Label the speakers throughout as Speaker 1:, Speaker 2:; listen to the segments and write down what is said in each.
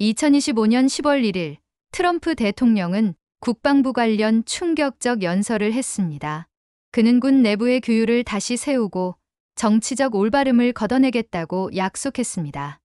Speaker 1: 2025년 10월 1일 트럼프 대통령은 국방부 관련 충격적 연설을 했습니다. 그는 군 내부의 규율을 다시 세우고 정치적 올바름을 걷어내겠다고 약속했습니다.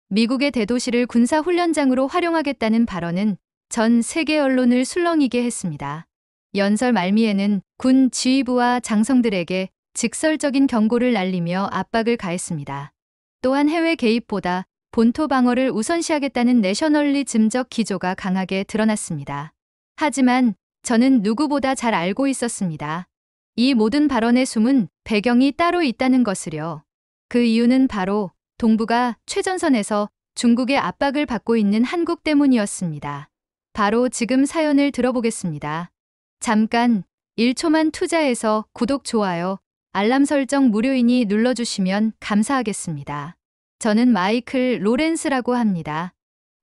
Speaker 1: 미국의 대도시를 군사훈련장으로 활용하겠다는 발언은 전 세계 언론을 술렁이게 했습니다. 연설 말미에는 군 지휘부와 장성들에게 직설적인 경고를 날리며 압박을 가했습니다. 또한 해외 개입보다 본토 방어를 우선시하겠다는 내셔널리즘적 기조가 강하게 드러났습니다. 하지만 저는 누구보다 잘 알고 있었습니다. 이 모든 발언의 숨은 배경이 따로 있다는 것을요. 그 이유는 바로 동북아 최전선에서 중국의 압박을 받고 있는 한국 때문이었습니다. 바로 지금 사연을 들어보겠습니다. 잠깐 1초만 투자해서 구독, 좋아요, 알람 설정 무료이니 눌러주시면 감사하겠습니다. 저는 마이클 로렌스라고 합니다.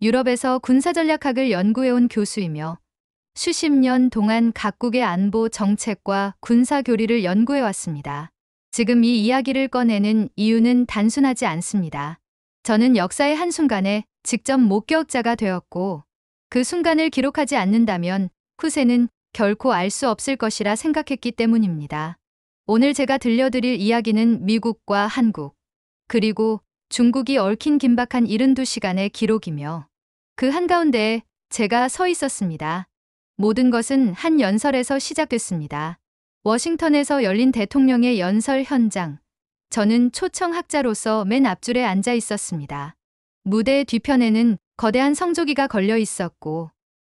Speaker 1: 유럽에서 군사전략학을 연구해온 교수이며 수십 년 동안 각국의 안보 정책과 군사교리를 연구해왔습니다. 지금 이 이야기를 꺼내는 이유는 단순하지 않습니다. 저는 역사의 한순간에 직접 목격자가 되었고 그 순간을 기록하지 않는다면 후세는 결코 알 수 없을 것이라 생각했기 때문입니다. 오늘 제가 들려드릴 이야기는 미국과 한국, 그리고 중국이 얽힌 긴박한 72시간의 기록이며 그 한가운데에 제가 서 있었습니다. 모든 것은 한 연설에서 시작됐습니다. 워싱턴에서 열린 대통령의 연설 현장. 저는 초청학자로서 맨 앞줄에 앉아 있었습니다. 무대 뒤편에는 거대한 성조기가 걸려 있었고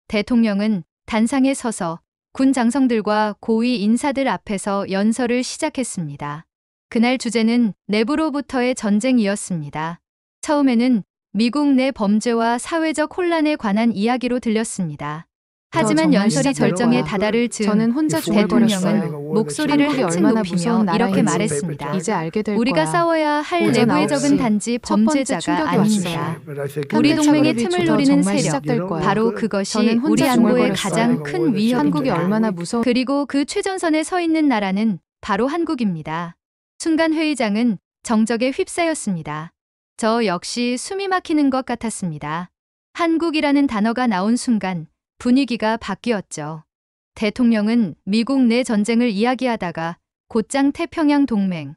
Speaker 1: 대통령은 단상에 서서 군 장성들과 고위 인사들 앞에서 연설을 시작했습니다. 그날 주제는 내부로부터의 전쟁이었습니다. 처음에는 미국 내 범죄와 사회적 혼란에 관한 이야기로 들렸습니다. 하지만 연설이 절정에 다다를 즈음 대통령은 목소리를 한층 높이며 이렇게 말했습니다.
Speaker 2: 이제 알게 될
Speaker 1: 우리가
Speaker 2: 거야.
Speaker 1: 싸워야 할
Speaker 2: 오전
Speaker 1: 내부의
Speaker 2: 9시
Speaker 1: 적은 단지
Speaker 2: 첫 번째
Speaker 1: 범죄자가
Speaker 2: 충격이
Speaker 1: 아닙니다.
Speaker 2: 왔어요.
Speaker 1: 우리 동맹의
Speaker 2: 차별이
Speaker 1: 틈을
Speaker 2: 더
Speaker 1: 노리는
Speaker 2: 정말
Speaker 1: 세력,
Speaker 2: 시작될 거야.
Speaker 1: 바로 그것이
Speaker 2: 저는
Speaker 1: 우리
Speaker 2: 혼자
Speaker 1: 안보의
Speaker 2: 중얼거렸어요.
Speaker 1: 가장 큰
Speaker 2: 한국이
Speaker 1: 위협입니다.
Speaker 2: 얼마나 무서워.
Speaker 1: 그리고 그 최전선에 서 있는 나라는 바로 한국입니다. 순간 회의장은 정적에 휩싸였습니다. 저 역시 숨이 막히는 것 같았습니다. 한국이라는 단어가 나온 순간 분위기가 바뀌었죠. 대통령은 미국 내 전쟁을 이야기하다가 곧장 태평양 동맹,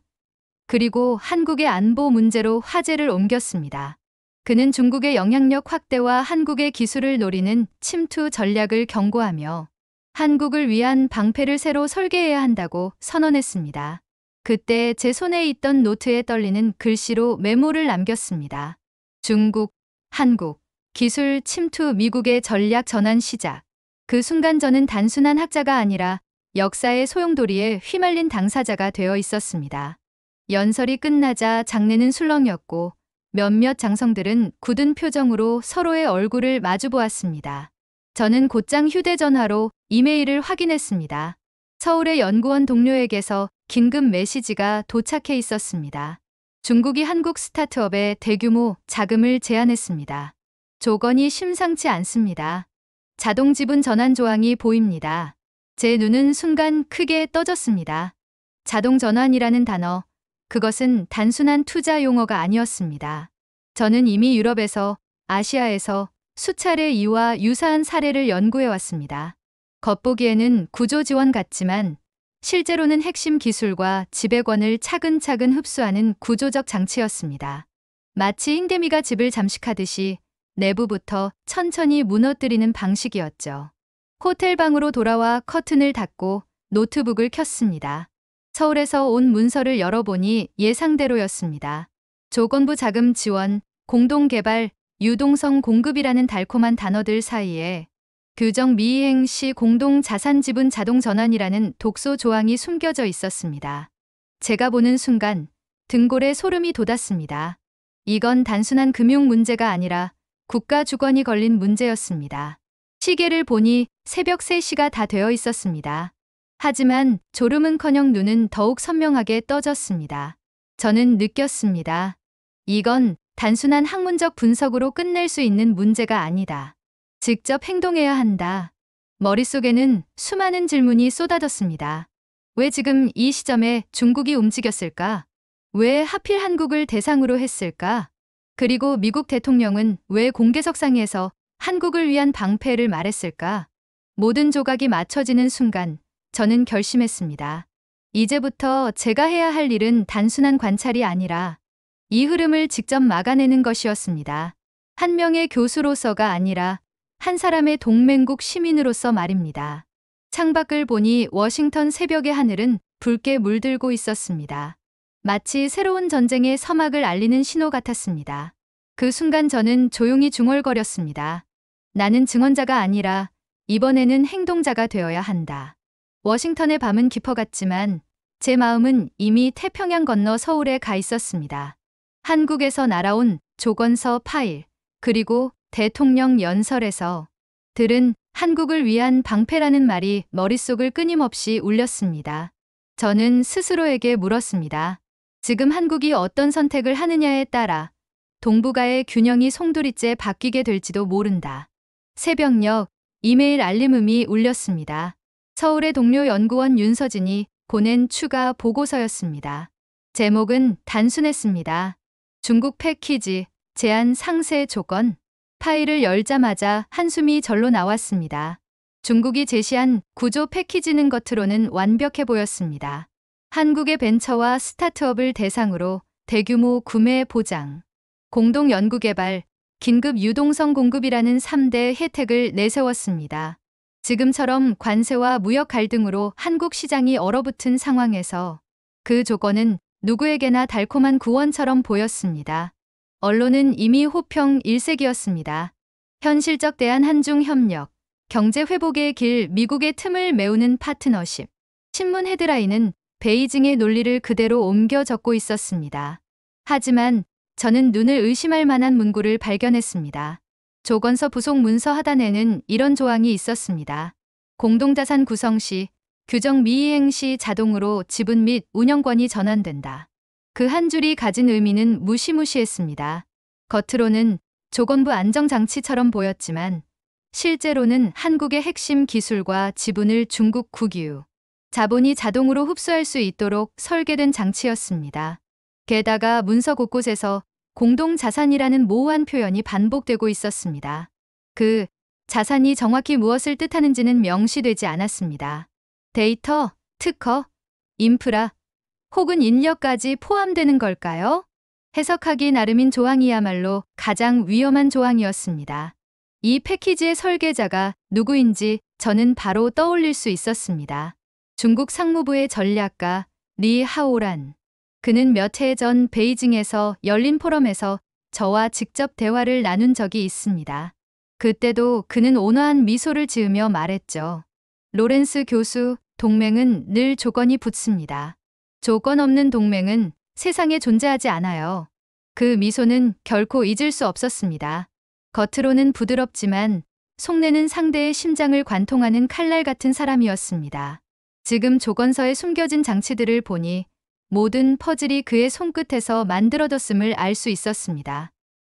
Speaker 1: 그리고 한국의 안보 문제로 화제를 옮겼습니다. 그는 중국의 영향력 확대와 한국의 기술을 노리는 침투 전략을 경고하며 한국을 위한 방패를 새로 설계해야 한다고 선언했습니다. 그때 제 손에 있던 노트에 떨리는 글씨로 메모를 남겼습니다. 중국, 한국, 기술 침투, 미국의 전략 전환 시작. 그 순간 저는 단순한 학자가 아니라 역사의 소용돌이에 휘말린 당사자가 되어 있었습니다. 연설이 끝나자 장내는 술렁였고 몇몇 장성들은 굳은 표정으로 서로의 얼굴을 마주보았습니다. 저는 곧장 휴대전화로 이메일을 확인했습니다. 서울의 연구원 동료에게서 긴급 메시지가 도착해 있었습니다. 중국이 한국 스타트업에 대규모 자금을 제안했습니다. 조건이 심상치 않습니다. 자동 지분 전환 조항이 보입니다. 제 눈은 순간 크게 떠졌습니다. 자동 전환이라는 단어, 그것은 단순한 투자 용어가 아니었습니다. 저는 이미 유럽에서, 아시아에서 수차례 이와 유사한 사례를 연구해 왔습니다. 겉보기에는 구조 지원 같지만 실제로는 핵심 기술과 지배권을 차근차근 흡수하는 구조적 장치였습니다. 마치 흰개미가 집을 잠식하듯이 내부부터 천천히 무너뜨리는 방식이었죠. 호텔 방으로 돌아와 커튼을 닫고 노트북을 켰습니다. 서울에서 온 문서를 열어보니 예상대로였습니다. 조건부 자금 지원, 공동개발, 유동성 공급이라는 달콤한 단어들 사이에 규정 미이행 시 공동 자산 지분 자동 전환이라는 독소 조항이 숨겨져 있었습니다. 제가 보는 순간 등골에 소름이 돋았습니다. 이건 단순한 금융 문제가 아니라 국가 주권이 걸린 문제였습니다. 시계를 보니 새벽 3시가 다 되어 있었습니다. 하지만 졸음은커녕 눈은 더욱 선명하게 떠졌습니다. 저는 느꼈습니다. 이건 단순한 학문적 분석으로 끝낼 수 있는 문제가 아니다. 직접 행동해야 한다. 머릿속에는 수많은 질문이 쏟아졌습니다. 왜 지금 이 시점에 중국이 움직였을까? 왜 하필 한국을 대상으로 했을까? 그리고 미국 대통령은 왜 공개석상에서 한국을 위한 방패를 말했을까? 모든 조각이 맞춰지는 순간 저는 결심했습니다. 이제부터 제가 해야 할 일은 단순한 관찰이 아니라 이 흐름을 직접 막아내는 것이었습니다. 한 명의 교수로서가 아니라 한 사람의 동맹국 시민으로서 말입니다. 창밖을 보니 워싱턴 새벽의 하늘은 붉게 물들고 있었습니다. 마치 새로운 전쟁의 서막을 알리는 신호 같았습니다. 그 순간 저는 조용히 중얼거렸습니다. 나는 증언자가 아니라 이번에는 행동자가 되어야 한다. 워싱턴의 밤은 깊어갔지만 제 마음은 이미 태평양 건너 서울에 가 있었습니다. 한국에서 날아온 조건서 파일, 그리고 대통령 연설에서 들은 한국을 위한 방패라는 말이 머릿속을 끊임없이 울렸습니다. 저는 스스로에게 물었습니다. 지금 한국이 어떤 선택을 하느냐에 따라 동북아의 균형이 송두리째 바뀌게 될지도 모른다. 새벽녘 이메일 알림음이 울렸습니다. 서울의 동료 연구원 윤서진이 보낸 추가 보고서였습니다. 제목은 단순했습니다. 중국 패키지, 제한 상세 조건. 파일을 열자마자 한숨이 절로 나왔습니다. 중국이 제시한 구조 패키지는 겉으로는 완벽해 보였습니다. 한국의 벤처와 스타트업을 대상으로 대규모 구매 보장, 공동 연구개발, 긴급 유동성 공급이라는 3대 혜택을 내세웠습니다. 지금처럼 관세와 무역 갈등으로 한국 시장이 얼어붙은 상황에서 그 조건은 누구에게나 달콤한 구원처럼 보였습니다. 언론은 이미 호평 일색이었습니다. 현실적 대한 한중 협력, 경제 회복의 길, 미국의 틈을 메우는 파트너십. 신문 헤드라인은 베이징의 논리를 그대로 옮겨 적고 있었습니다. 하지만 저는 눈을 의심할 만한 문구를 발견했습니다. 조건서 부속 문서 하단에는 이런 조항이 있었습니다. 공동자산 구성 시, 규정 미이행 시 자동으로 지분 및 운영권이 전환된다. 그 한 줄이 가진 의미는 무시무시했습니다. 겉으로는 조건부 안정장치처럼 보였지만 실제로는 한국의 핵심 기술과 지분을 중국 국유, 자본이 자동으로 흡수할 수 있도록 설계된 장치였습니다. 게다가 문서 곳곳에서 공동자산이라는 모호한 표현이 반복되고 있었습니다. 그 자산이 정확히 무엇을 뜻하는지는 명시되지 않았습니다. 데이터, 특허, 인프라, 혹은 인력까지 포함되는 걸까요? 해석하기 나름인 조항이야말로 가장 위험한 조항이었습니다. 이 패키지의 설계자가 누구인지 저는 바로 떠올릴 수 있었습니다. 중국 상무부의 전략가 리 하오란. 그는 몇 해 전 베이징에서 열린 포럼에서 저와 직접 대화를 나눈 적이 있습니다. 그때도 그는 온화한 미소를 지으며 말했죠. 로렌스 교수, 동맹은 늘 조건이 붙습니다. 조건 없는 동맹은 세상에 존재하지 않아요. 그 미소는 결코 잊을 수 없었습니다. 겉으로는 부드럽지만 속내는 상대의 심장을 관통하는 칼날 같은 사람이었습니다. 지금 조건서에 숨겨진 장치들을 보니 모든 퍼즐이 그의 손끝에서 만들어졌음을 알 수 있었습니다.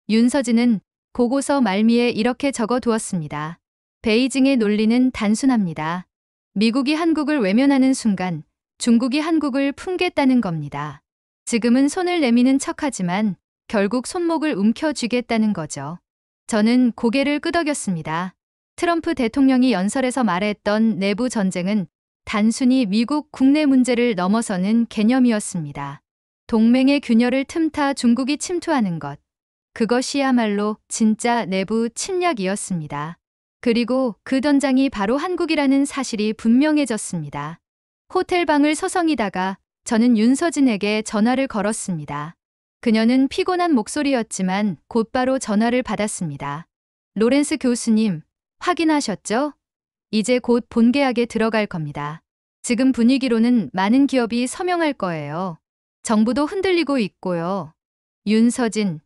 Speaker 1: 윤서진은 보고서 말미에 이렇게 적어두었습니다. 베이징의 논리는 단순합니다. 미국이 한국을 외면하는 순간 중국이 한국을 품겠다는 겁니다. 지금은 손을 내미는 척하지만 결국 손목을 움켜쥐겠다는 거죠. 저는 고개를 끄덕였습니다. 트럼프 대통령이 연설에서 말했던 내부 전쟁은 단순히 미국 국내 문제를 넘어서는 개념이었습니다. 동맹의 균열을 틈타 중국이 침투하는 것. 그것이야말로 진짜 내부 침략이었습니다. 그리고 그 전장이 바로 한국이라는 사실이 분명해졌습니다. 호텔 방을 서성이다가 저는 윤서진에게 전화를 걸었습니다. 그녀는 피곤한 목소리였지만 곧바로 전화를 받았습니다. 로렌스 교수님, 확인하셨죠? 이제 곧 본계약에 들어갈 겁니다. 지금 분위기로는 많은 기업이 서명할 거예요. 정부도 흔들리고 있고요. 윤서진,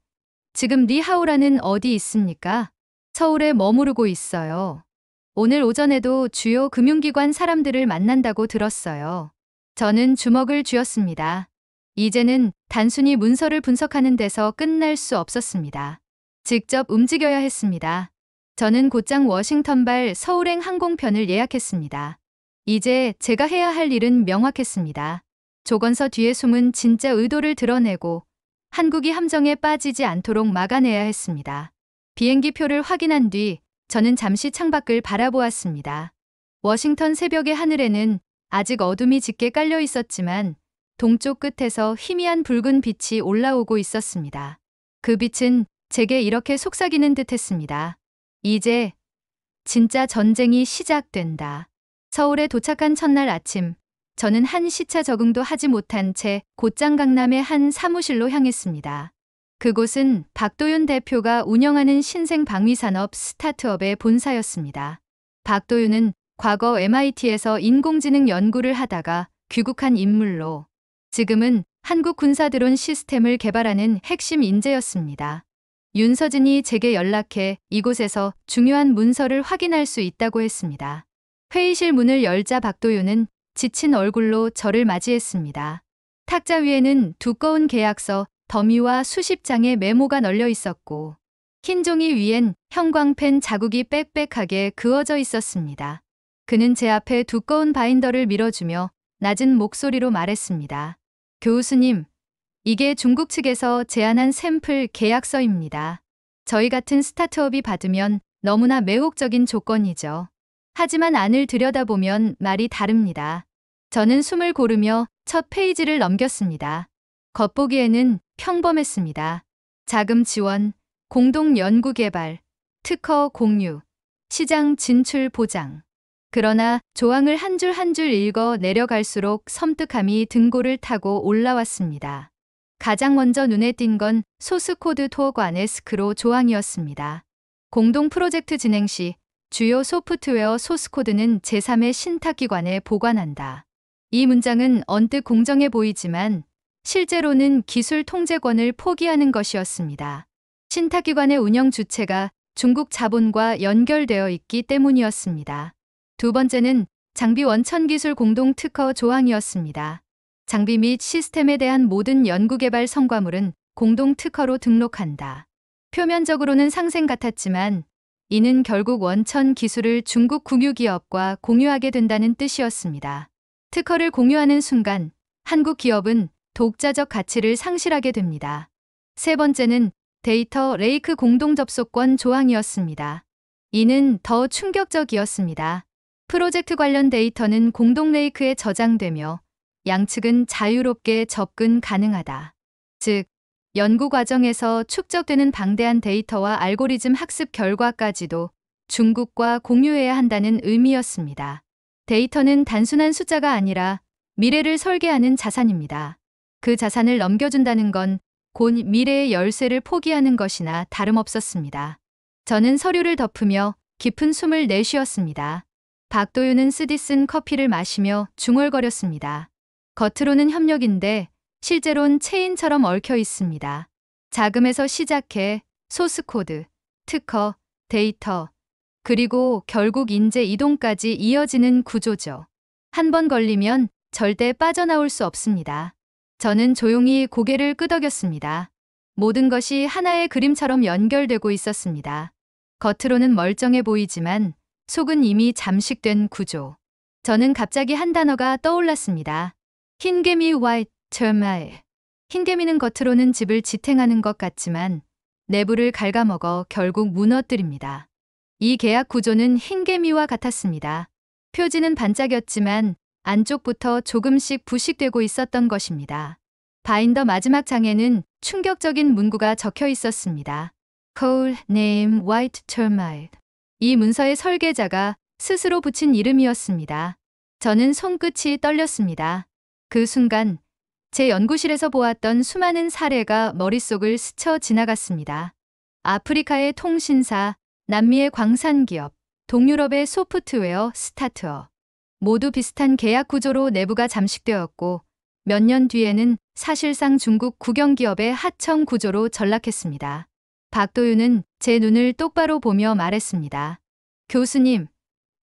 Speaker 1: 지금 리 하오라는 어디 있습니까? 서울에 머무르고 있어요. 오늘 오전에도 주요 금융기관 사람들을 만난다고 들었어요. 저는 주먹을 쥐었습니다. 이제는 단순히 문서를 분석하는 데서 끝날 수 없었습니다. 직접 움직여야 했습니다. 저는 곧장 워싱턴발 서울행 항공편을 예약했습니다. 이제 제가 해야 할 일은 명확했습니다. 조건서 뒤에 숨은 진짜 의도를 드러내고 한국이 함정에 빠지지 않도록 막아내야 했습니다. 비행기 표를 확인한 뒤 저는 잠시 창밖을 바라보았습니다. 워싱턴 새벽의 하늘에는 아직 어둠이 짙게 깔려 있었지만 동쪽 끝에서 희미한 붉은 빛이 올라오고 있었습니다. 그 빛은 제게 이렇게 속삭이는 듯했습니다. 이제 진짜 전쟁이 시작된다. 서울에 도착한 첫날 아침, 저는 한 시차 적응도 하지 못한 채 곧장 강남의 한 사무실로 향했습니다. 그곳은 박도윤 대표가 운영하는 신생 방위산업 스타트업의 본사였습니다. 박도윤은 과거 MIT에서 인공지능 연구를 하다가 귀국한 인물로 지금은 한국 군사 드론 시스템을 개발하는 핵심 인재였습니다. 윤서진이 제게 연락해 이곳에서 중요한 문서를 확인할 수 있다고 했습니다. 회의실 문을 열자 박도윤은 지친 얼굴로 저를 맞이했습니다. 탁자 위에는 두꺼운 계약서, 더미와 수십 장의 메모가 널려 있었고 흰 종이 위엔 형광펜 자국이 빽빽하게 그어져 있었습니다. 그는 제 앞에 두꺼운 바인더를 밀어주며 낮은 목소리로 말했습니다. 교수님, 이게 중국 측에서 제안한 샘플 계약서입니다. 저희 같은 스타트업이 받으면 너무나 매혹적인 조건이죠. 하지만 안을 들여다보면 말이 다릅니다. 저는 숨을 고르며 첫 페이지를 넘겼습니다. 겉보기에는 평범했습니다. 자금 지원, 공동 연구 개발, 특허 공유, 시장 진출 보장. 그러나 조항을 한 줄 한 줄 읽어 내려갈수록 섬뜩함이 등골을 타고 올라왔습니다. 가장 먼저 눈에 띈 건 소스코드 토관의 스크로 조항이었습니다. 공동 프로젝트 진행 시 주요 소프트웨어 소스코드는 제3의 신탁기관에 보관한다. 이 문장은 언뜻 공정해 보이지만 실제로는 기술 통제권을 포기하는 것이었습니다. 신탁기관의 운영 주체가 중국 자본과 연결되어 있기 때문이었습니다. 두 번째는 장비 원천 기술 공동 특허 조항이었습니다. 장비 및 시스템에 대한 모든 연구개발 성과물은 공동 특허로 등록한다. 표면적으로는 상생 같았지만 이는 결국 원천 기술을 중국 국유기업과 공유하게 된다는 뜻이었습니다. 특허를 공유하는 순간 한국 기업은 독자적 가치를 상실하게 됩니다. 세 번째는 데이터 레이크 공동 접속권 조항이었습니다. 이는 더 충격적이었습니다. 프로젝트 관련 데이터는 공동 레이크에 저장되며 양측은 자유롭게 접근 가능하다. 즉, 연구 과정에서 축적되는 방대한 데이터와 알고리즘 학습 결과까지도 중국과 공유해야 한다는 의미였습니다. 데이터는 단순한 숫자가 아니라 미래를 설계하는 자산입니다. 그 자산을 넘겨준다는 건 곧 미래의 열쇠를 포기하는 것이나 다름없었습니다. 저는 서류를 덮으며 깊은 숨을 내쉬었습니다. 박도윤은 쓰디쓴 커피를 마시며 중얼거렸습니다. 겉으로는 협력인데 실제론 체인처럼 얽혀 있습니다. 자금에서 시작해 소스코드, 특허, 데이터, 그리고 결국 인재 이동까지 이어지는 구조죠. 한 번 걸리면 절대 빠져나올 수 없습니다. 저는 조용히 고개를 끄덕였습니다. 모든 것이 하나의 그림처럼 연결되고 있었습니다. 겉으로는 멀쩡해 보이지만 속은 이미 잠식된 구조. 저는 갑자기 한 단어가 떠올랐습니다. 흰개미 white termite. 흰개미는 겉으로는 집을 지탱하는 것 같지만 내부를 갉아먹어 결국 무너뜨립니다. 이 계약 구조는 흰개미와 같았습니다. 표지는 반짝였지만 안쪽부터 조금씩 부식되고 있었던 것입니다. 바인더 마지막 장에는 충격적인 문구가 적혀 있었습니다. Code name white termite. 이 문서의 설계자가 스스로 붙인 이름이었습니다. 저는 손끝이 떨렸습니다. 그 순간 제 연구실에서 보았던 수많은 사례가 머릿속을 스쳐 지나갔습니다. 아프리카의 통신사, 남미의 광산기업, 동유럽의 소프트웨어 스타트업. 모두 비슷한 계약 구조로 내부가 잠식되었고 몇 년 뒤에는 사실상 중국 국영기업의 하청 구조로 전락했습니다. 박도윤은 제 눈을 똑바로 보며 말했습니다. 교수님,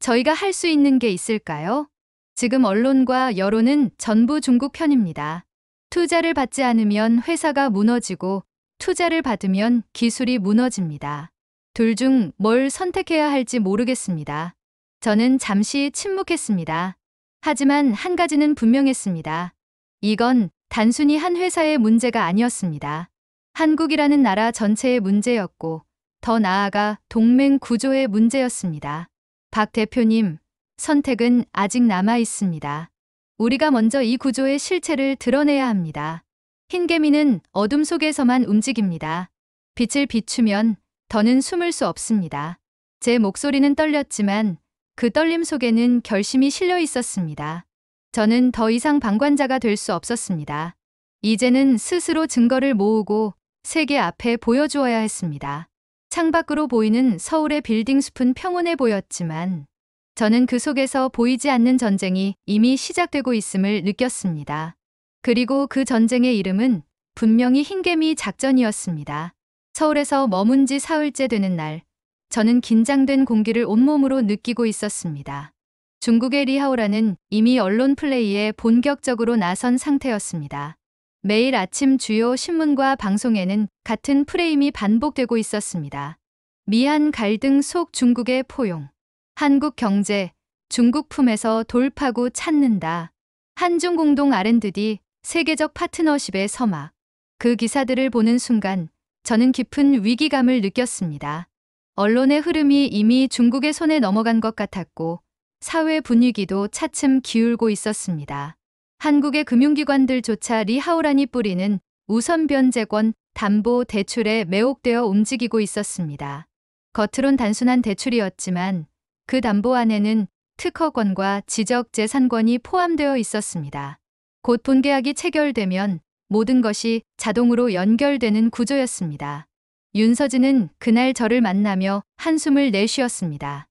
Speaker 1: 저희가 할 수 있는 게 있을까요? 지금 언론과 여론은 전부 중국 편입니다. 투자를 받지 않으면 회사가 무너지고 투자를 받으면 기술이 무너집니다. 둘 중 뭘 선택해야 할지 모르겠습니다. 저는 잠시 침묵했습니다. 하지만 한 가지는 분명했습니다. 이건 단순히 한 회사의 문제가 아니었습니다. 한국이라는 나라 전체의 문제였고, 더 나아가 동맹 구조의 문제였습니다. 박 대표님, 선택은 아직 남아 있습니다. 우리가 먼저 이 구조의 실체를 드러내야 합니다. 흰개미는 어둠 속에서만 움직입니다. 빛을 비추면 더는 숨을 수 없습니다. 제 목소리는 떨렸지만 그 떨림 속에는 결심이 실려 있었습니다. 저는 더 이상 방관자가 될 수 없었습니다. 이제는 스스로 증거를 모으고 세계 앞에 보여주어야 했습니다. 창밖으로 보이는 서울의 빌딩 숲은 평온해 보였지만 저는 그 속에서 보이지 않는 전쟁이 이미 시작되고 있음을 느꼈습니다. 그리고 그 전쟁의 이름은 분명히 흰개미 작전이었습니다. 서울에서 머문 지 사흘째 되는 날, 저는 긴장된 공기를 온몸으로 느끼고 있었습니다. 중국의 리하오라는 이미 언론 플레이에 본격적으로 나선 상태였습니다. 매일 아침 주요 신문과 방송에는 같은 프레임이 반복되고 있었습니다. 미한 갈등 속 중국의 포용. 한국 경제, 중국 품에서 돌파구 찾는다. 한중 공동 R&D, 세계적 파트너십의 서막. 그 기사들을 보는 순간 저는 깊은 위기감을 느꼈습니다. 언론의 흐름이 이미 중국의 손에 넘어간 것 같았고 사회 분위기도 차츰 기울고 있었습니다. 한국의 금융기관들조차 리하오란이 뿌리는 우선 변제권, 담보 대출에 매혹되어 움직이고 있었습니다. 겉으론 단순한 대출이었지만 그 담보 안에는 특허권과 지적재산권이 포함되어 있었습니다. 곧 본계약이 체결되면 모든 것이 자동으로 연결되는 구조였습니다. 윤서진은 그날 저를 만나며 한숨을 내쉬었습니다.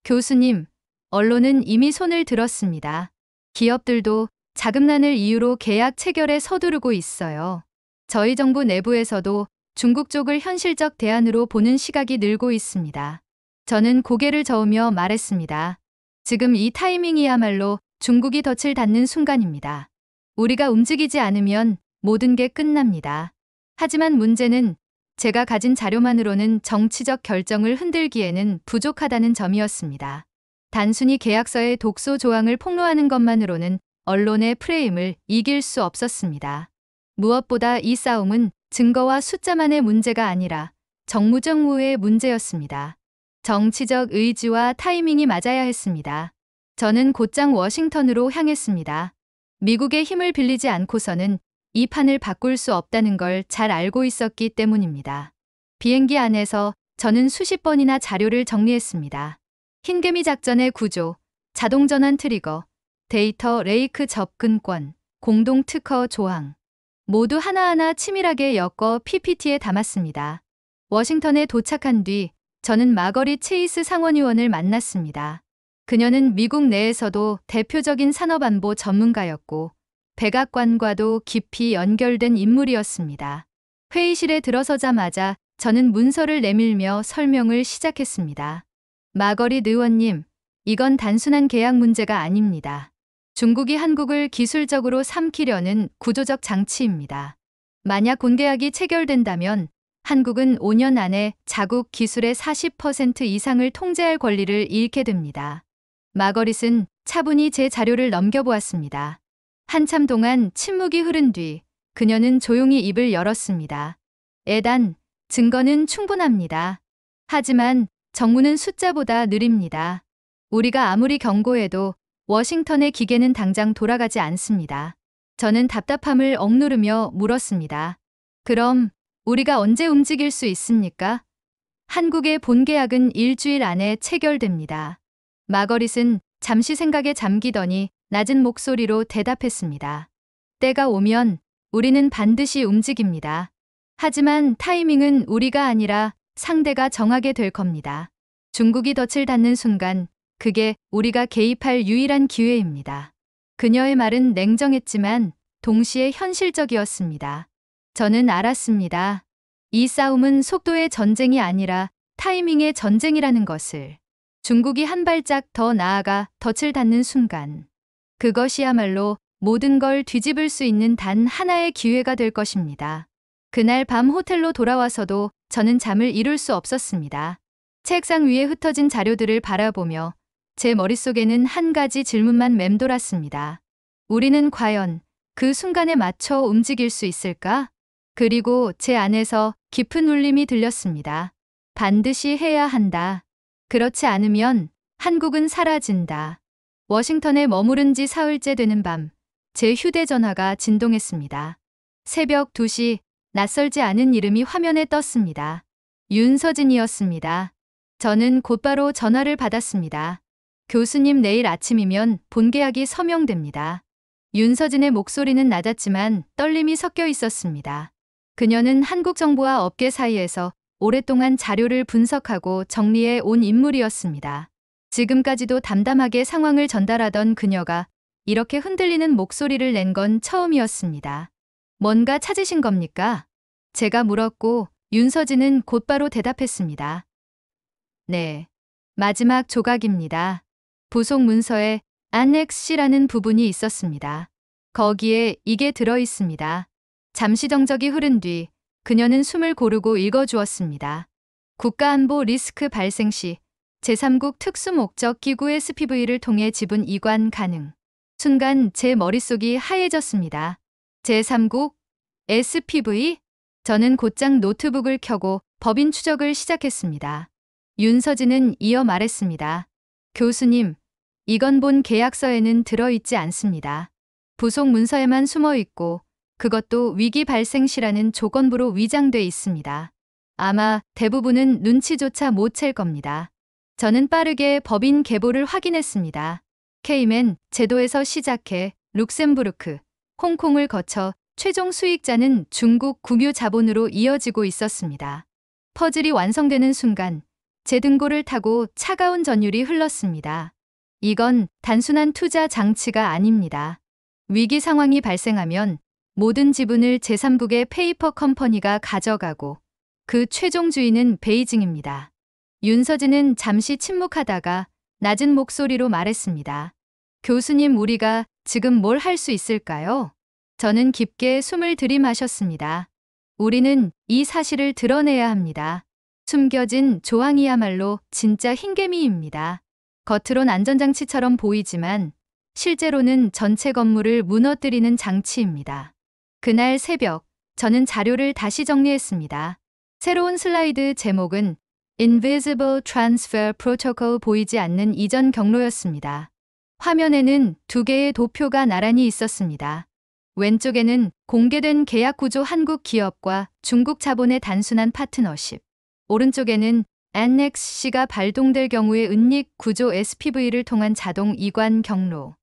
Speaker 1: 교수님, 언론은 이미 손을 들었습니다. 기업들도 자금난을 이유로 계약 체결에 서두르고 있어요. 저희 정부 내부에서도 중국 쪽을 현실적 대안으로 보는 시각이 늘고 있습니다. 저는 고개를 저으며 말했습니다. 지금 이 타이밍이야말로 중국이 덫을 닫는 순간입니다. 우리가 움직이지 않으면 모든 게 끝납니다. 하지만 문제는 제가 가진 자료만으로는 정치적 결정을 흔들기에는 부족하다는 점이었습니다. 단순히 계약서의 독소 조항을 폭로하는 것만으로는 언론의 프레임을 이길 수 없었습니다. 무엇보다 이 싸움은 증거와 숫자만의 문제가 아니라 정무정무의 문제였습니다. 정치적 의지와 타이밍이 맞아야 했습니다. 저는 곧장 워싱턴으로 향했습니다. 미국의 힘을 빌리지 않고서는 이 판을 바꿀 수 없다는 걸 잘 알고 있었기 때문입니다. 비행기 안에서 저는 수십 번이나 자료를 정리했습니다. 흰개미 작전의 구조, 자동전환 트리거, 데이터 레이크 접근권, 공동 특허 조항. 모두 하나하나 치밀하게 엮어 PPT에 담았습니다. 워싱턴에 도착한 뒤 저는 마거리 체이스 상원의원을 만났습니다. 그녀는 미국 내에서도 대표적인 산업안보 전문가였고 백악관과도 깊이 연결된 인물이었습니다. 회의실에 들어서자마자 저는 문서를 내밀며 설명을 시작했습니다. 마거리 의원님, 이건 단순한 계약 문제가 아닙니다. 중국이 한국을 기술적으로 삼키려는 구조적 장치입니다. 만약 본계약이 체결된다면 한국은 5년 안에 자국 기술의 40% 이상을 통제할 권리를 잃게 됩니다. 마거릿은 차분히 제 자료를 넘겨보았습니다. 한참 동안 침묵이 흐른 뒤 그녀는 조용히 입을 열었습니다. 에단, 증거는 충분합니다. 하지만 정무는 숫자보다 느립니다. 우리가 아무리 경고해도 워싱턴의 기계는 당장 돌아가지 않습니다. 저는 답답함을 억누르며 물었습니다. 그럼 우리가 언제 움직일 수 있습니까? 한국의 본계약은 일주일 안에 체결됩니다. 마거릿은 잠시 생각에 잠기더니 낮은 목소리로 대답했습니다. 때가 오면 우리는 반드시 움직입니다. 하지만 타이밍은 우리가 아니라 상대가 정하게 될 겁니다. 중국이 덫을 닫는 순간 그게 우리가 개입할 유일한 기회입니다. 그녀의 말은 냉정했지만 동시에 현실적이었습니다. 저는 알았습니다. 이 싸움은 속도의 전쟁이 아니라 타이밍의 전쟁이라는 것을. 중국이 한 발짝 더 나아가 덫을 닫는 순간 그것이야말로 모든 걸 뒤집을 수 있는 단 하나의 기회가 될 것입니다. 그날 밤 호텔로 돌아와서도 저는 잠을 이룰 수 없었습니다. 책상 위에 흩어진 자료들을 바라보며 제 머릿속에는 한 가지 질문만 맴돌았습니다. 우리는 과연 그 순간에 맞춰 움직일 수 있을까? 그리고 제 안에서 깊은 울림이 들렸습니다. 반드시 해야 한다. 그렇지 않으면 한국은 사라진다. 워싱턴에 머무른 지 사흘째 되는 밤, 제 휴대전화가 진동했습니다. 새벽 2시, 낯설지 않은 이름이 화면에 떴습니다. 윤서진이었습니다. 저는 곧바로 전화를 받았습니다. 교수님, 내일 아침이면 본계약이 서명됩니다. 윤서진의 목소리는 낮았지만 떨림이 섞여 있었습니다. 그녀는 한국 정부와 업계 사이에서 오랫동안 자료를 분석하고 정리해 온 인물이었습니다. 지금까지도 담담하게 상황을 전달하던 그녀가 이렇게 흔들리는 목소리를 낸 건 처음이었습니다. 뭔가 찾으신 겁니까? 제가 물었고 윤서진은 곧바로 대답했습니다. 네. 마지막 조각입니다. 부속 문서에 Annex C라는 부분이 있었습니다. 거기에 이게 들어 있습니다. 잠시 정적이 흐른 뒤 그녀는 숨을 고르고 읽어주었습니다. 국가안보 리스크 발생 시 제3국 특수목적 기구 SPV를 통해 지분 이관 가능. 순간 제 머릿속이 하얘졌습니다. 제3국 SPV? 저는 곧장 노트북을 켜고 법인 추적을 시작했습니다. 윤서진은 이어 말했습니다. 교수님, 이건 본 계약서에는 들어있지 않습니다. 부속 문서에만 숨어 있고 그것도 위기 발생 시라는 조건부로 위장돼 있습니다. 아마 대부분은 눈치조차 못 챌 겁니다. 저는 빠르게 법인 계보를 확인했습니다. 케이맨 제도에서 시작해 룩셈부르크, 홍콩을 거쳐 최종 수익자는 중국 국유 자본으로 이어지고 있었습니다. 퍼즐이 완성되는 순간 제 등골을 타고 차가운 전율이 흘렀습니다. 이건 단순한 투자 장치가 아닙니다. 위기 상황이 발생하면 모든 지분을 제3국의 페이퍼 컴퍼니가 가져가고 그 최종 주인은 베이징입니다. 윤서진은 잠시 침묵하다가 낮은 목소리로 말했습니다. 교수님, 우리가 지금 뭘 할 수 있을까요? 저는 깊게 숨을 들이마셨습니다. 우리는 이 사실을 드러내야 합니다. 숨겨진 조항이야말로 진짜 흰개미입니다. 겉으론 안전장치처럼 보이지만 실제로는 전체 건물을 무너뜨리는 장치입니다. 그날 새벽, 저는 자료를 다시 정리했습니다. 새로운 슬라이드 제목은 Invisible Transfer Protocol, 보이지 않는 이전 경로였습니다. 화면에는 두 개의 도표가 나란히 있었습니다. 왼쪽에는 공개된 계약 구조, 한국 기업과 중국 자본의 단순한 파트너십. 오른쪽에는 Annex C가 발동될 경우의 은닉 구조 SPV를 통한 자동 이관 경로.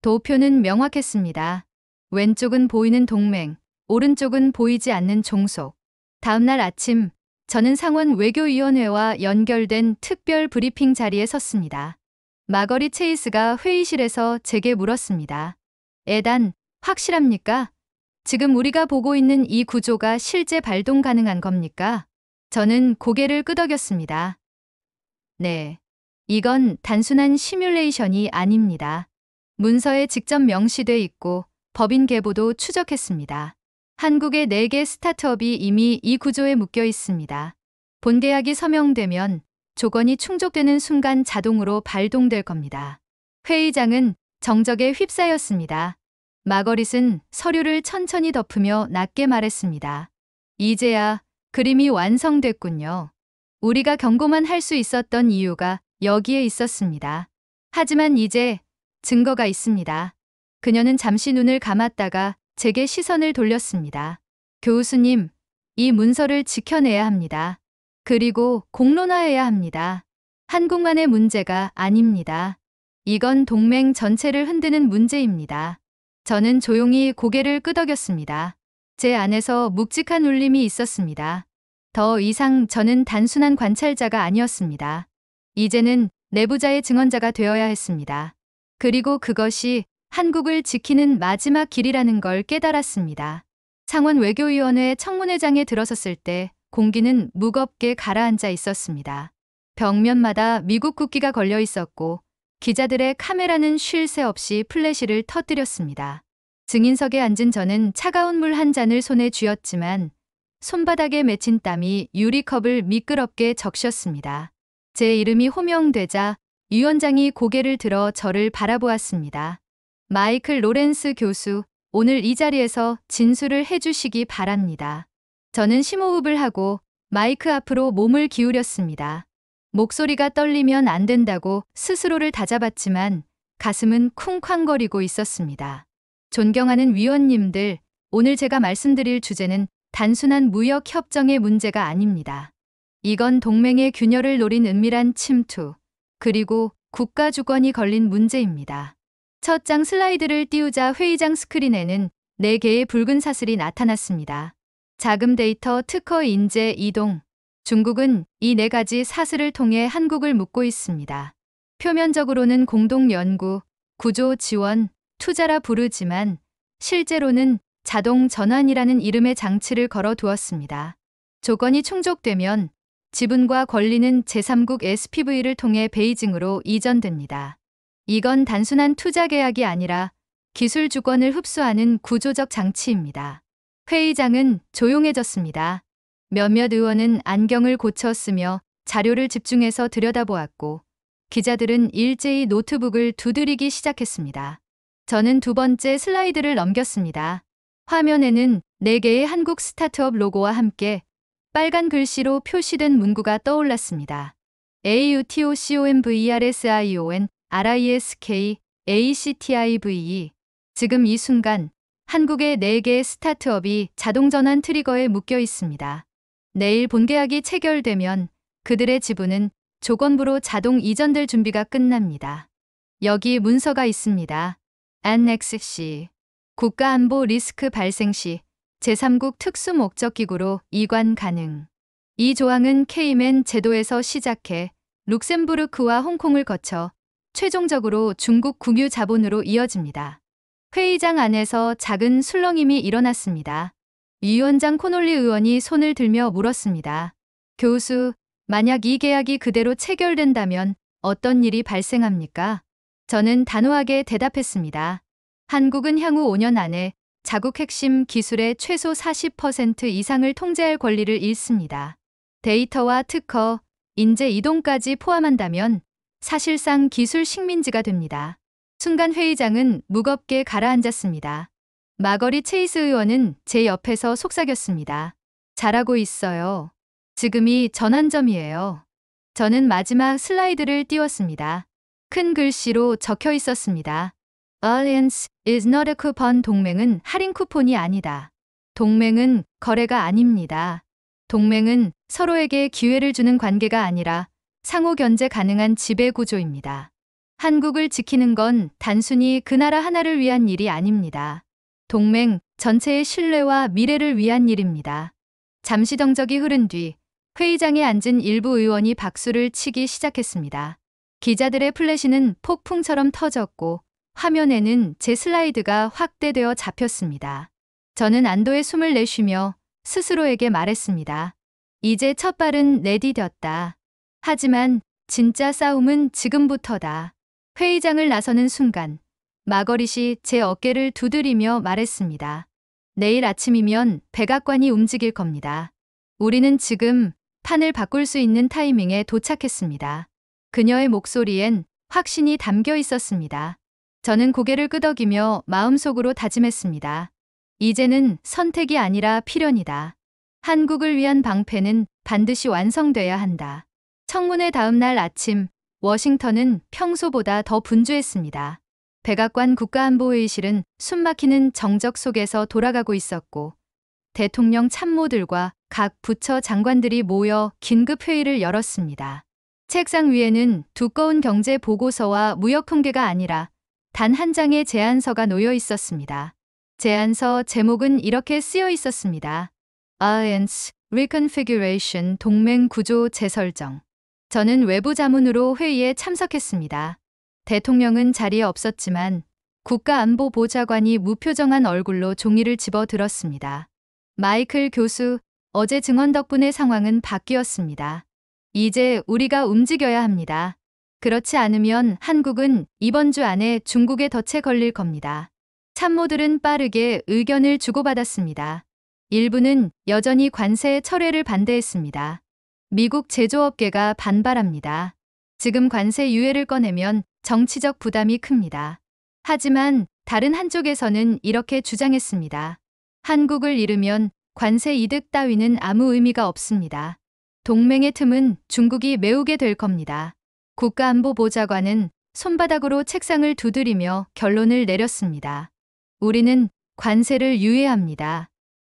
Speaker 1: 도표는 명확했습니다. 왼쪽은 보이는 동맹, 오른쪽은 보이지 않는 종속. 다음날 아침, 저는 상원 외교위원회와 연결된 특별 브리핑 자리에 섰습니다. 마거리 체이스가 회의실에서 제게 물었습니다. 에단, 확실합니까? 지금 우리가 보고 있는 이 구조가 실제 발동 가능한 겁니까? 저는 고개를 끄덕였습니다. 네. 이건 단순한 시뮬레이션이 아닙니다. 문서에 직접 명시돼 있고 법인 계보도 추적했습니다. 한국의 4개 스타트업이 이미 이 구조에 묶여 있습니다. 본계약이 서명되면 조건이 충족되는 순간 자동으로 발동될 겁니다. 회의장은 정적에 휩싸였습니다. 마거릿은 서류를 천천히 덮으며 낮게 말했습니다. 이제야 그림이 완성됐군요. 우리가 경고만 할 수 있었던 이유가 여기에 있었습니다. 하지만 이제 증거가 있습니다. 그녀는 잠시 눈을 감았다가 제게 시선을 돌렸습니다. 교수님, 이 문서를 지켜내야 합니다. 그리고 공론화해야 합니다. 한국만의 문제가 아닙니다. 이건 동맹 전체를 흔드는 문제입니다. 저는 조용히 고개를 끄덕였습니다. 제 안에서 묵직한 울림이 있었습니다. 더 이상 저는 단순한 관찰자가 아니었습니다. 이제는 내부자의 증언자가 되어야 했습니다. 그리고 그것이 한국을 지키는 마지막 길이라는 걸 깨달았습니다. 상원 외교위원회 청문회장에 들어섰을 때 공기는 무겁게 가라앉아 있었습니다. 벽면마다 미국 국기가 걸려 있었고 기자들의 카메라는 쉴 새 없이 플래시를 터뜨렸습니다. 증인석에 앉은 저는 차가운 물 한 잔을 손에 쥐었지만 손바닥에 맺힌 땀이 유리컵을 미끄럽게 적셨습니다. 제 이름이 호명되자 위원장이 고개를 들어 저를 바라보았습니다. 마이클 로렌스 교수, 오늘 이 자리에서 진술을 해주시기 바랍니다. 저는 심호흡을 하고 마이크 앞으로 몸을 기울였습니다. 목소리가 떨리면 안 된다고 스스로를 다잡았지만 가슴은 쿵쾅거리고 있었습니다. 존경하는 위원님들, 오늘 제가 말씀드릴 주제는 단순한 무역 협정의 문제가 아닙니다. 이건 동맹의 균열을 노린 은밀한 침투, 그리고 국가 주권이 걸린 문제입니다. 첫 장 슬라이드를 띄우자 회의장 스크린에는 4개의 붉은 사슬이 나타났습니다. 자금 데이터, 특허 인재, 이동. 중국은 이 4가지 사슬을 통해 한국을 묶고 있습니다. 표면적으로는 공동 연구, 구조 지원, 투자라 부르지만 실제로는 자동 전환이라는 이름의 장치를 걸어 두었습니다. 조건이 충족되면 지분과 권리는 제3국 SPV를 통해 베이징으로 이전됩니다. 이건 단순한 투자 계약이 아니라 기술 주권을 흡수하는 구조적 장치입니다. 회의장은 조용해졌습니다. 몇몇 의원은 안경을 고쳐 쓰며 자료를 집중해서 들여다보았고 기자들은 일제히 노트북을 두드리기 시작했습니다. 저는 2번째 슬라이드를 넘겼습니다. 화면에는 4개의 한국 스타트업 로고와 함께 빨간 글씨로 표시된 문구가 떠올랐습니다. AUTOCOMVERSION RISK ACTIVE. 지금 이 순간 한국의 4개의 스타트업이 자동전환 트리거에 묶여 있습니다. 내일 본계약이 체결되면 그들의 지분은 조건부로 자동 이전될 준비가 끝납니다. 여기 문서가 있습니다. Annex C. 국가안보 리스크 발생 시 제3국 특수목적기구로 이관 가능. 이 조항은 케이맨 제도에서 시작해 룩셈부르크와 홍콩을 거쳐 최종적으로 중국 국유 자본으로 이어집니다. 회의장 안에서 작은 술렁임이 일어났습니다. 위원장 코놀리 의원이 손을 들며 물었습니다. 교수, 만약 이 계약이 그대로 체결된다면 어떤 일이 발생합니까? 저는 단호하게 대답했습니다. 한국은 향후 5년 안에 자국 핵심 기술의 최소 40% 이상을 통제할 권리를 잃습니다. 데이터와 특허, 인재 이동까지 포함한다면 사실상 기술 식민지가 됩니다. 순간 회의장은 무겁게 가라앉았습니다. 마거리 체이스 의원은 제 옆에서 속삭였습니다. 잘하고 있어요. 지금이 전환점이에요. 저는 마지막 슬라이드를 띄웠습니다. 큰 글씨로 적혀 있었습니다. Alliance is not a coupon. 동맹은 할인 쿠폰이 아니다. 동맹은 거래가 아닙니다. 동맹은 서로에게 기회를 주는 관계가 아니라 상호 견제 가능한 지배 구조입니다. 한국을 지키는 건 단순히 그 나라 하나를 위한 일이 아닙니다. 동맹 전체의 신뢰와 미래를 위한 일입니다. 잠시 정적이 흐른 뒤 회의장에 앉은 일부 의원이 박수를 치기 시작했습니다. 기자들의 플래시는 폭풍처럼 터졌고 화면에는 제 슬라이드가 확대되어 잡혔습니다. 저는 안도의 숨을 내쉬며 스스로에게 말했습니다. 이제 첫 발은 내디뎠다. 하지만 진짜 싸움은 지금부터다. 회의장을 나서는 순간 마거릿이 제 어깨를 두드리며 말했습니다. 내일 아침이면 백악관이 움직일 겁니다. 우리는 지금 판을 바꿀 수 있는 타이밍에 도착했습니다. 그녀의 목소리엔 확신이 담겨 있었습니다. 저는 고개를 끄덕이며 마음속으로 다짐했습니다. 이제는 선택이 아니라 필연이다. 한국을 위한 방패는 반드시 완성돼야 한다. 청문회 다음 날 아침, 워싱턴은 평소보다 더 분주했습니다. 백악관 국가안보회의실은 숨막히는 정적 속에서 돌아가고 있었고 대통령 참모들과 각 부처 장관들이 모여 긴급회의를 열었습니다. 책상 위에는 두꺼운 경제 보고서와 무역 통계가 아니라 단 한 장의 제안서가 놓여 있었습니다. 제안서 제목은 이렇게 쓰여 있었습니다. Alliance Reconfiguration. 동맹 구조 재설정. 저는 외부 자문으로 회의에 참석했습니다. 대통령은 자리에 없었지만 국가안보보좌관이 무표정한 얼굴로 종이를 집어 들었습니다. 마이클 교수, 어제 증언 덕분에 상황은 바뀌었습니다. 이제 우리가 움직여야 합니다. 그렇지 않으면 한국은 이번 주 안에 중국의 덫에 걸릴 겁니다. 참모들은 빠르게 의견을 주고받았습니다. 일부는 여전히 관세 철회를 반대했습니다. 미국 제조업계가 반발합니다. 지금 관세 유예를 꺼내면 정치적 부담이 큽니다. 하지만 다른 한쪽에서는 이렇게 주장했습니다. 한국을 잃으면 관세 이득 따위는 아무 의미가 없습니다. 동맹의 틈은 중국이 메우게 될 겁니다. 국가안보보좌관은 손바닥으로 책상을 두드리며 결론을 내렸습니다. 우리는 관세를 유예합니다.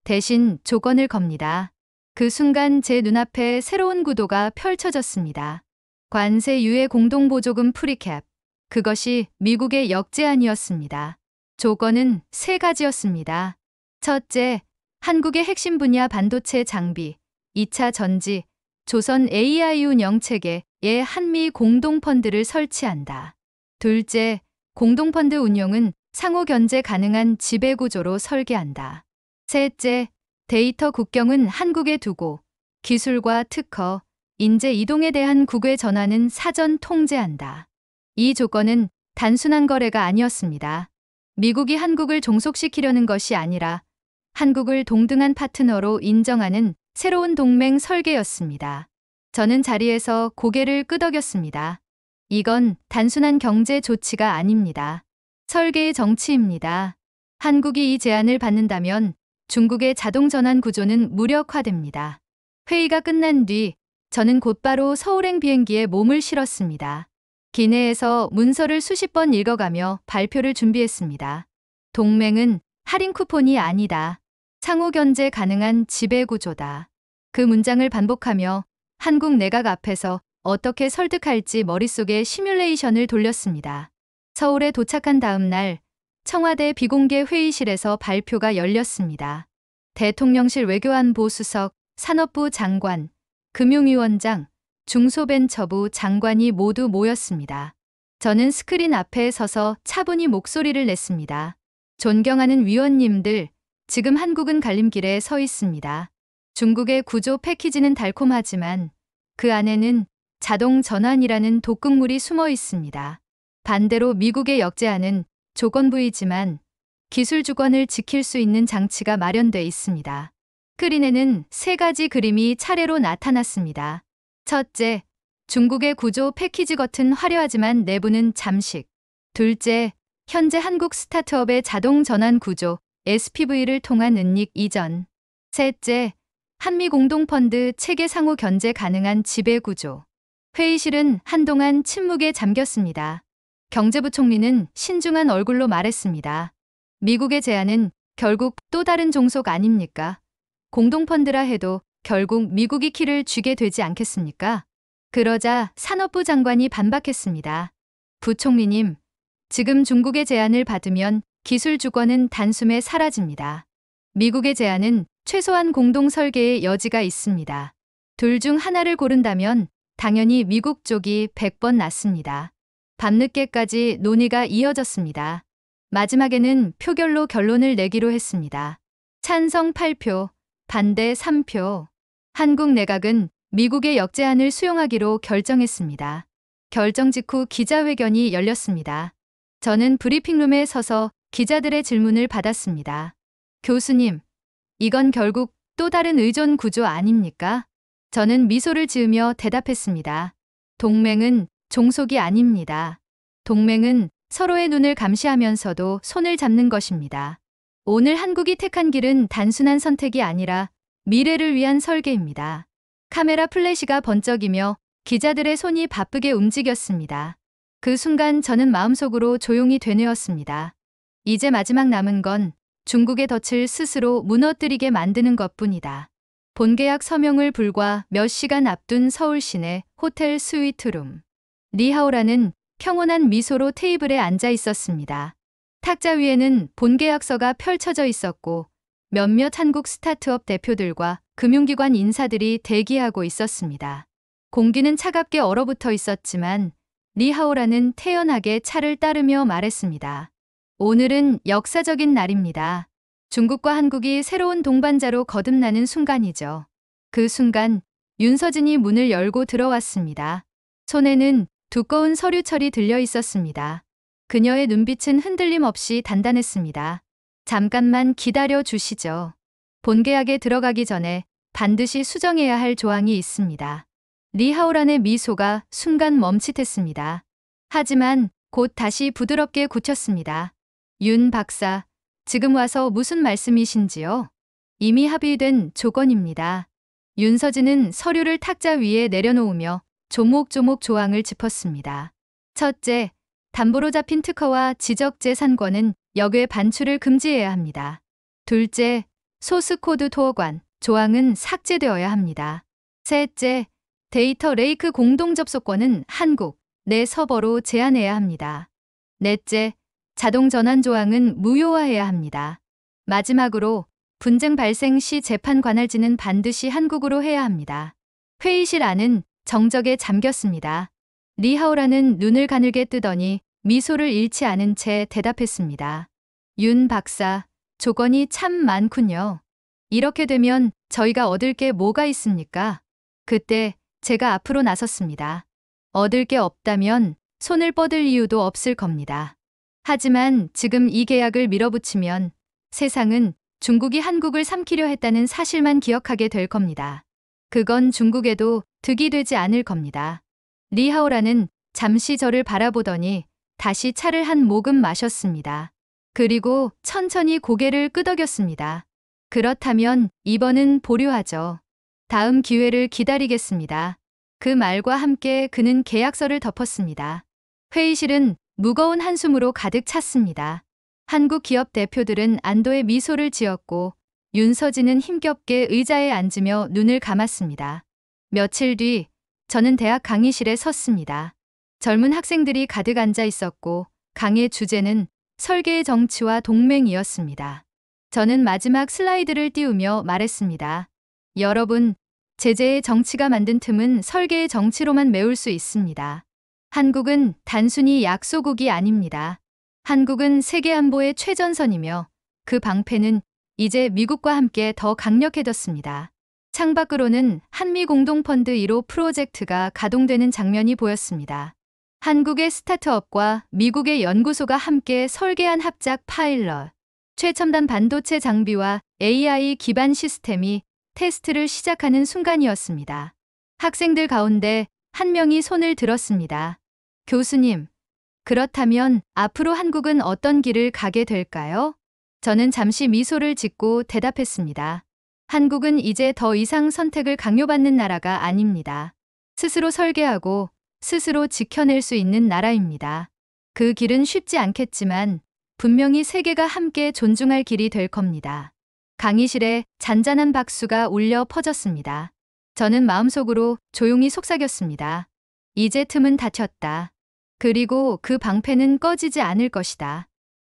Speaker 1: 대신 조건을 겁니다. 그 순간 제 눈앞에 새로운 구도가 펼쳐졌습니다. 관세 유예 공동보조금 프리캡. 그것이 미국의 역제안이었습니다. 조건은 세 가지였습니다. 첫째, 한국의 핵심 분야 반도체 장비, 2차 전지, 조선 AI 운영 체계에 한미 공동펀드를 설치한다. 둘째, 공동펀드 운용은 상호 견제 가능한 지배구조로 설계한다. 셋째, 데이터 국경은 한국에 두고 기술과 특허, 인재 이동에 대한 국외 전환은 사전 통제한다. 이 조건은 단순한 거래가 아니었습니다. 미국이 한국을 종속시키려는 것이 아니라 한국을 동등한 파트너로 인정하는 새로운 동맹 설계였습니다. 저는 자리에서 고개를 끄덕였습니다. 이건 단순한 경제 조치가 아닙니다. 설계의 정치입니다. 한국이 이 제안을 받는다면 중국의 자동 전환 구조는 무력화됩니다. 회의가 끝난 뒤 저는 곧바로 서울행 비행기에 몸을 실었습니다. 기내에서 문서를 수십 번 읽어가며 발표를 준비했습니다. 동맹은 할인 쿠폰이 아니다. 상호 견제 가능한 지배구조다. 그 문장을 반복하며 한국 내각 앞에서 어떻게 설득할지 머릿속에 시뮬레이션을 돌렸습니다. 서울에 도착한 다음 날 청와대 비공개 회의실에서 발표가 열렸습니다. 대통령실 외교안보 수석, 산업부 장관, 금융위원장, 중소벤처부 장관이 모두 모였습니다. 저는 스크린 앞에 서서 차분히 목소리를 냈습니다. 존경하는 위원님들, 지금 한국은 갈림길에 서 있습니다. 중국의 구조 패키지는 달콤하지만 그 안에는 자동 전환이라는 독극물이 숨어 있습니다. 반대로 미국의 역제안은 조건부이지만 기술 주권을 지킬 수 있는 장치가 마련돼 있습니다. 스크린에는 세 가지 그림이 차례로 나타났습니다. 첫째, 중국의 구조 패키지 겉은 화려하지만 내부는 잠식. 둘째, 현재 한국 스타트업의 자동 전환 구조 SPV를 통한 은닉 이전. 셋째, 한미 공동펀드 체계 상호 견제 가능한 지배 구조. 회의실은 한동안 침묵에 잠겼습니다. 경제부총리는 신중한 얼굴로 말했습니다. 미국의 제안은 결국 또 다른 종속 아닙니까? 공동펀드라 해도 결국 미국이 키를 쥐게 되지 않겠습니까? 그러자 산업부 장관이 반박했습니다. 부총리님, 지금 중국의 제안을 받으면 기술 주권은 단숨에 사라집니다. 미국의 제안은 최소한 공동 설계의 여지가 있습니다. 둘 중 하나를 고른다면 당연히 미국 쪽이 100번 낫습니다. 밤늦게까지 논의가 이어졌습니다. 마지막에는 표결로 결론을 내기로 했습니다. 찬성 8표, 반대 3표. 한국 내각은 미국의 역제안을 수용하기로 결정했습니다. 결정 직후 기자회견이 열렸습니다. 저는 브리핑룸에 서서 기자들의 질문을 받았습니다. 교수님, 이건 결국 또 다른 의존 구조 아닙니까? 저는 미소를 지으며 대답했습니다. 동맹은 종속이 아닙니다. 동맹은 서로의 눈을 감시하면서도 손을 잡는 것입니다. 오늘 한국이 택한 길은 단순한 선택이 아니라 미래를 위한 설계입니다. 카메라 플래시가 번쩍이며 기자들의 손이 바쁘게 움직였습니다. 그 순간 저는 마음속으로 조용히 되뇌었습니다. 이제 마지막 남은 건 중국의 덫을 스스로 무너뜨리게 만드는 것뿐이다. 본계약 서명을 불과 몇 시간 앞둔 서울 시내 호텔 스위트룸. 리하오라는 평온한 미소로 테이블에 앉아 있었습니다. 탁자 위에는 본계약서가 펼쳐져 있었고 몇몇 한국 스타트업 대표들과 금융기관 인사들이 대기하고 있었습니다. 공기는 차갑게 얼어붙어 있었지만 리하오라는 태연하게 차를 따르며 말했습니다. 오늘은 역사적인 날입니다. 중국과 한국이 새로운 동반자로 거듭나는 순간이죠. 그 순간 윤서진이 문을 열고 들어왔습니다. 손에는 두꺼운 서류철이 들려 있었습니다. 그녀의 눈빛은 흔들림 없이 단단했습니다. 잠깐만 기다려 주시죠. 본계약에 들어가기 전에 반드시 수정해야 할 조항이 있습니다. 리하오란의 미소가 순간 멈칫했습니다. 하지만 곧 다시 부드럽게 굳혔습니다. 윤 박사, 지금 와서 무슨 말씀이신지요? 이미 합의된 조건입니다. 윤서진은 서류를 탁자 위에 내려놓으며 조목조목 조항을 짚었습니다. 첫째, 담보로 잡힌 특허와 지적재산권은 역외 반출을 금지해야 합니다. 둘째, 소스코드 토어관 조항은 삭제되어야 합니다. 셋째, 데이터 레이크 공동 접속권은 한국 내 서버로 제한해야 합니다. 넷째, 자동 전환 조항은 무효화해야 합니다. 마지막으로 분쟁 발생 시 재판 관할지는 반드시 한국으로 해야 합니다. 회의실 안은 정적에 잠겼습니다. 리하오라는 눈을 가늘게 뜨더니 미소를 잃지 않은 채 대답했습니다. 윤 박사, 조건이 참 많군요. 이렇게 되면 저희가 얻을 게 뭐가 있습니까? 그때 제가 앞으로 나섰습니다. 얻을 게 없다면 손을 뻗을 이유도 없을 겁니다. 하지만 지금 이 계약을 밀어붙이면 세상은 중국이 한국을 삼키려 했다는 사실만 기억하게 될 겁니다. 그건 중국에도 득이 되지 않을 겁니다. 리하오라는 잠시 저를 바라보더니 다시 차를 한 모금 마셨습니다. 그리고 천천히 고개를 끄덕였습니다. 그렇다면 이번은 보류하죠. 다음 기회를 기다리겠습니다. 그 말과 함께 그는 계약서를 덮었습니다. 회의실은 무거운 한숨으로 가득 찼습니다. 한국 기업 대표들은 안도의 미소를 지었고 윤서진은 힘겹게 의자에 앉으며 눈을 감았습니다. 며칠 뒤 저는 대학 강의실에 섰습니다. 젊은 학생들이 가득 앉아 있었고 강의 주제는 설계의 정치와 동맹이었습니다. 저는 마지막 슬라이드를 띄우며 말했습니다. 여러분, 제재의 정치가 만든 틈은 설계의 정치로만 메울 수 있습니다. 한국은 단순히 약소국이 아닙니다. 한국은 세계 안보의 최전선이며 그 방패는 이제 미국과 함께 더 강력해졌습니다. 창밖으로는 한미 공동펀드 1호 프로젝트가 가동되는 장면이 보였습니다. 한국의 스타트업과 미국의 연구소가 함께 설계한 합작 파일럿, 최첨단 반도체 장비와 AI 기반 시스템이 테스트를 시작하는 순간이었습니다. 학생들 가운데 한 명이 손을 들었습니다. 교수님, 그렇다면 앞으로 한국은 어떤 길을 가게 될까요? 저는 잠시 미소를 짓고 대답했습니다. 한국은 이제 더 이상 선택을 강요받는 나라가 아닙니다. 스스로 설계하고 스스로 지켜낼 수 있는 나라입니다. 그 길은 쉽지 않겠지만 분명히 세계가 함께 존중할 길이 될 겁니다. 강의실에 잔잔한 박수가 울려 퍼졌습니다. 저는 마음속으로 조용히 속삭였습니다. 이제 틈은 닫혔다. 그리고 그 방패는 꺼지지 않을 것이다.